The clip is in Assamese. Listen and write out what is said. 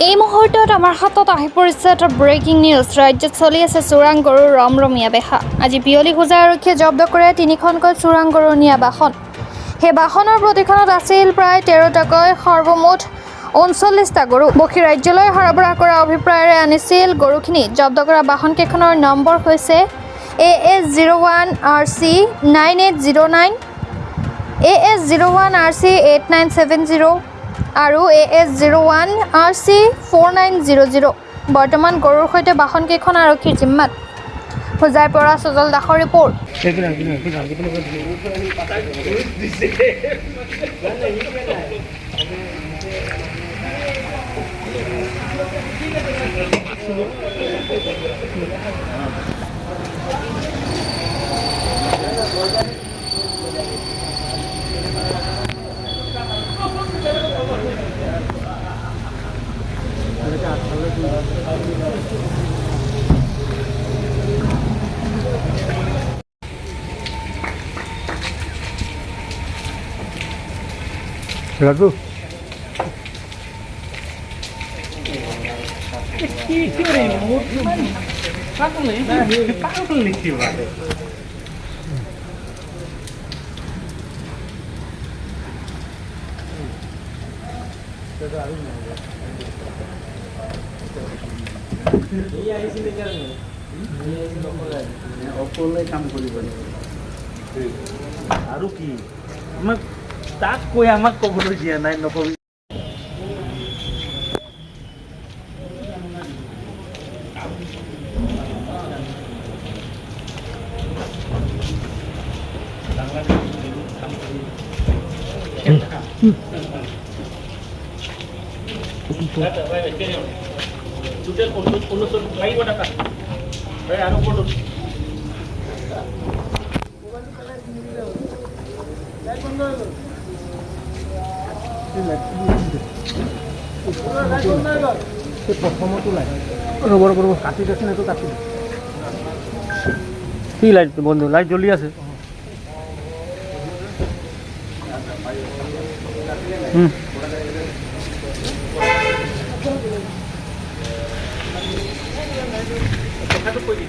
এই মুহূৰ্তত আমাৰ হাতত আহি পৰিছে এটা ব্ৰেকিং নিউজ। ৰাজ্যত চলি আছে চোৰাং গৰুৰ ৰমৰমীয়া বেহা। আজি বিয়লি হোজাই আৰক্ষীয়ে জব্দ কৰে 3খনকৈ চোৰাং গৰু নিয়া বাহন। সেই বাহনৰ প্ৰতিখনত আছিল প্ৰায় 13টাকৈ সৰ্বমুঠ 39টা গৰু। বহিঃৰাজ্যলৈ সৰবৰাহ কৰা অভিপ্ৰায়েৰে আনিছিল গৰুখিনি। জব্দ কৰা বাহনকেইখনৰ নম্বৰ হৈছে AS01 RC 9809, AS01 RC 8970 আৰু AS01 RC 4900। বৰ্তমান গৰুৰ সৈতে বাহনকেইখন আৰক্ষীৰ জিম্মাত। হোজাইৰ পৰা সজল দাসৰ ৰিপৰ্ট। Lagu. অকলে কাম কৰিব আৰু কি আমাক তাক কৈ আমাক ক'বলৈ দিয়া নাই নকবি। প্ৰথমতো লাইট ৰ'ব কাটি দিছে এইটো কাটি কি লাইট বন্ধু লাইট জ্বলি আছে